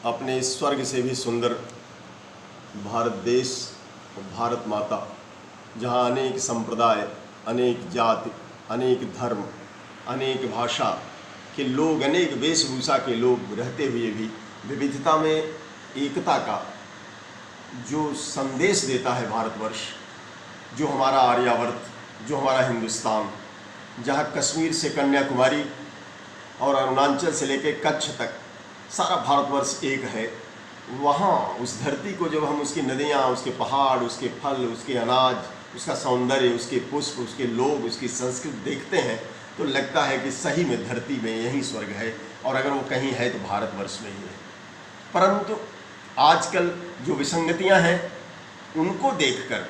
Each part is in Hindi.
अपने स्वर्ग से भी सुंदर भारत देश और भारत माता, जहाँ अनेक संप्रदाय, अनेक जाति, अनेक धर्म, अनेक भाषा के लोग, अनेक वेशभूषा के लोग रहते हुए भी विविधता में एकता का जो संदेश देता है भारतवर्ष, जो हमारा आर्यावर्त, जो हमारा हिंदुस्तान, जहाँ कश्मीर से कन्याकुमारी और अरुणाचल से लेकर कच्छ तक सारा भारतवर्ष एक है, वहाँ उस धरती को जब हम उसकी नदियाँ, उसके पहाड़, उसके फल, उसके अनाज, उसका सौंदर्य, उसके पुष्प, उसके लोग, उसकी संस्कृति देखते हैं तो लगता है कि सही में धरती में यही स्वर्ग है, और अगर वो कहीं है तो भारतवर्ष में ही है। परंतु आजकल जो विसंगतियाँ हैं उनको देखकर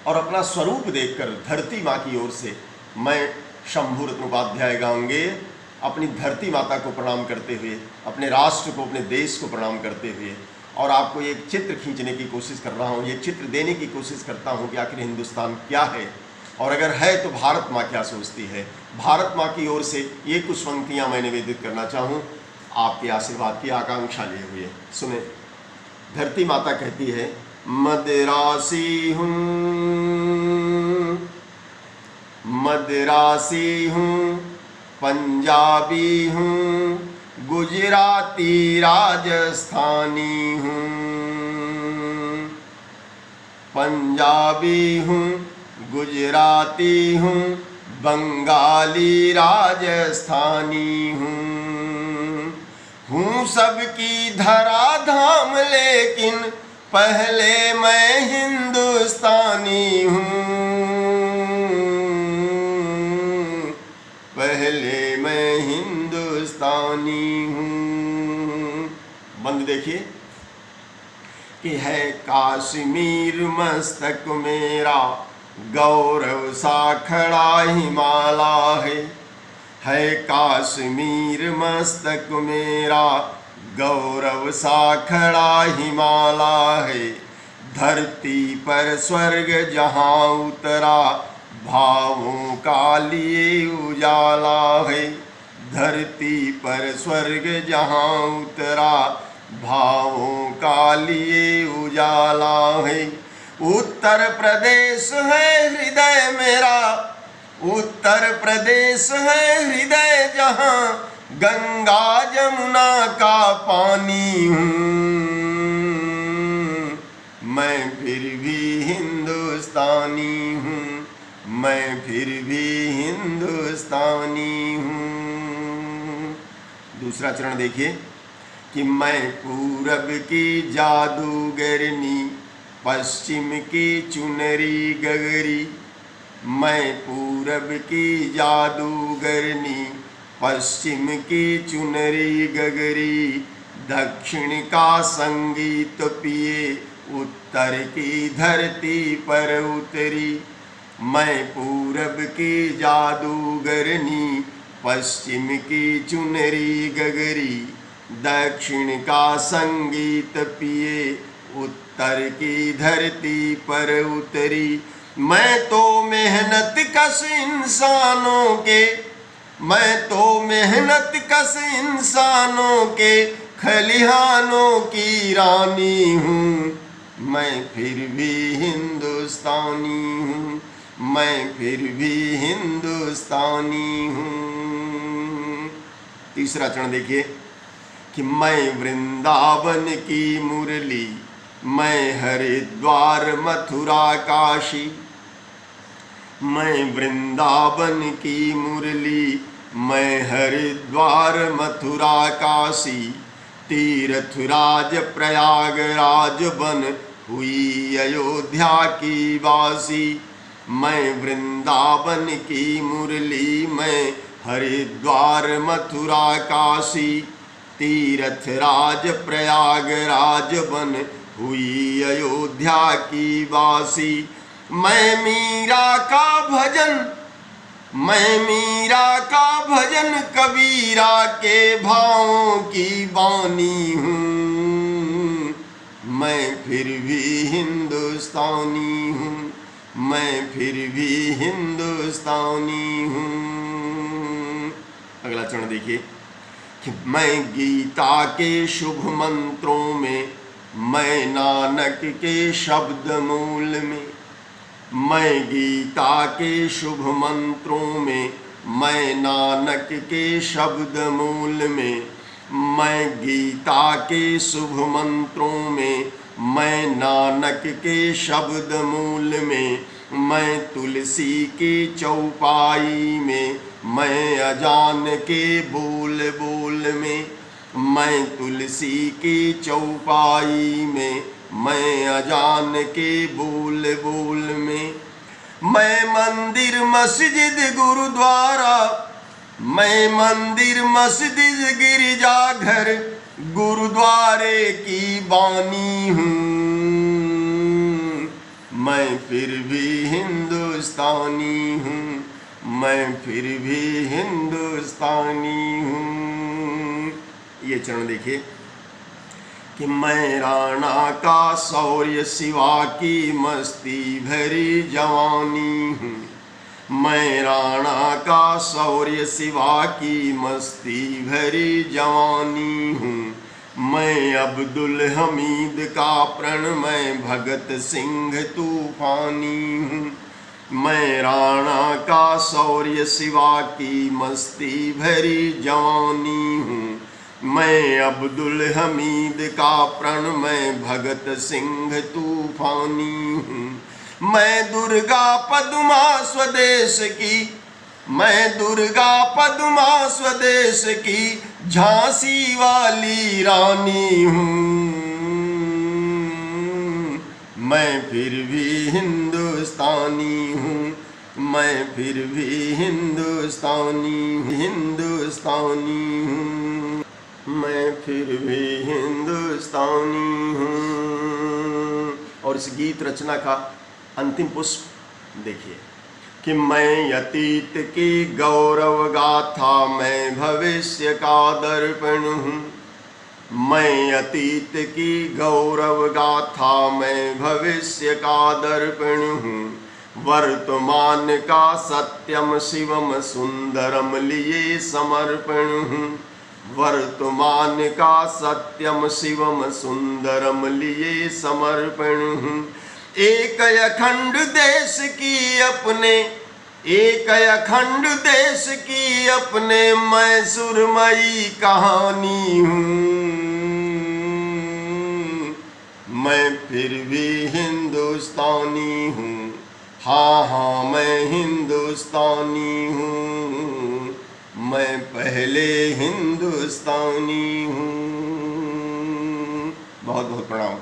और अपना स्वरूप देखकर धरती माँ की ओर से मैं शंभू रत्न उपाध्याय गांगे अपनी धरती माता को प्रणाम करते हुए, अपने राष्ट्र को, अपने देश को प्रणाम करते हुए, और आपको एक चित्र खींचने की कोशिश कर रहा हूँ, ये चित्र देने की कोशिश करता हूँ कि आखिर हिंदुस्तान क्या है, और अगर है तो भारत माँ क्या सोचती है। भारत माँ की ओर से ये कुछ पंक्तियाँ मैं निवेदित करना चाहूँ, आपके आशीर्वाद की आकांक्षा लिए हुए। सुने, धरती माता कहती है, मदरासी हूँ, मदरासी हूँ, पंजाबी हूँ, गुजराती राजस्थानी हूँ, पंजाबी हूँ, गुजराती हूँ, बंगाली राजस्थानी हूँ सबकी धरा धाम, लेकिन पहले मैं हिंदुस्तानी हूँ, पहले मैं हिंदुस्तानी हूँ। बंद देखिए कि है काश्मीर मस्तक मेरा, गौरव सा खड़ा हिमालय है काश्मीर मस्तक मेरा, गौरव सा खड़ा हिमालय है। धरती पर स्वर्ग जहाँ उतरा, भावों का लिए उजाला है। धरती पर स्वर्ग जहाँ उतरा, भावों का लिए उजाला है। उत्तर प्रदेश है हृदय मेरा, उत्तर प्रदेश है हृदय जहाँ गंगा जमुना का पानी हूँ, मैं फिर भी हिंदुस्तानी हूँ, मैं फिर भी हिंदुस्तानी हूँ। दूसरा चरण देखिए कि मैं पूरब की जादूगरनी, पश्चिम की चुनरी गगरी, मैं पूरब की जादूगरनी, पश्चिम की चुनरी गगरी, दक्षिण का संगीत पिए उत्तर की धरती पर उतरी। मैं पूरब की जादूगरनी, पश्चिम की चुनरी गगरी, दक्षिण का संगीत पिए उत्तर की धरती पर उतरी। मैं तो मेहनत कश इंसानों के, मैं तो मेहनत कश इंसानों के खलिहानों की रानी हूँ, मैं फिर भी हिंदुस्तानी हूँ, मैं फिर भी हिंदुस्तानी हूँ। तीसरा चरण देखिए कि मैं वृंदावन की मुरली, मैं हरिद्वार मथुरा काशी, मैं वृंदावन की मुरली, मैं हरिद्वार मथुरा काशी, तीर्थराज प्रयागराज बन हुई अयोध्या की वासी। मैं वृंदावन की मुरली, मैं हरिद्वार मथुरा काशी, तीर्थराज प्रयागराज बन हुई अयोध्या की वासी। मैं मीरा का भजन, मैं मीरा का भजन कबीरा के भावों की बानी हूँ, मैं फिर भी हिंदुस्तानी हूँ, मैं फिर भी हिंदुस्तानी हूँ। अगला चरण देखिए कि मैं गीता के शुभ मंत्रों में, मैं नानक के शब्द मूल में, मैं गीता के शुभ मंत्रों में, मैं नानक के शब्द मूल में, मैं गीता के शुभ मंत्रों में, मैं नानक के शब्द मूल में, मैं तुलसी के चौपाई में, मैं अजान के बोल बोल में, मैं तुलसी के चौपाई में, मैं अजान के बोल बोल में, मैं मंदिर मस्जिद गुरुद्वारा, मैं मंदिर मस्जिद गिरजाघर गुरुद्वारे की बानी हूँ, मैं फिर भी हिंदुस्तानी हूँ, मैं फिर भी हिंदुस्तानी हूँ। ये चरण देखिए कि मैं राणा का शौर्य, शिवा की मस्ती भरी जवानी हूँ, मैं राणा का शौर्य, शिवा की मस्ती भरी जवानी हूँ, मैं अब्दुल हमीद का प्रण, मैं भगत सिंह तूफानी हूँ, मैं राणा का शौर्य, शिवा की मस्ती भरी जवानी हूँ, मैं अब्दुल हमीद का प्रण, मैं भगत सिंह तूफानी हूँ, मैं दुर्गा पद्मा स्वदेश की, मैं दुर्गा पद्मा स्वदेश की झांसी वाली रानी हूँ, मैं फिर भी हिंदुस्तानी हूँ, मैं फिर भी हिंदुस्तानी हूँ, मैं फिर भी हिंदुस्तानी हूँ। और इस गीत रचना का अंतिम पुष्प देखिए कि मैं अतीत की गौरव गाथा, मैं भविष्य का दर्पण हूँ, मैं अतीत की गौरव गाथा, मैं भविष्य का दर्पण हूँ, वर्तमान का सत्यम शिवम सुंदरम लिए समर्पण हूँ, वर्तमान का सत्यम शिवम सुंदरम लिए समर्पण हूँ, एक अखंड देश की अपने, एक अखंड देश की अपने मैं सुरमई कहानी हूँ, मैं फिर भी हिंदुस्तानी हूँ, हाँ हाँ मैं हिंदुस्तानी हूँ, मैं पहले हिंदुस्तानी हूँ। बहुत बहुत प्रणाम।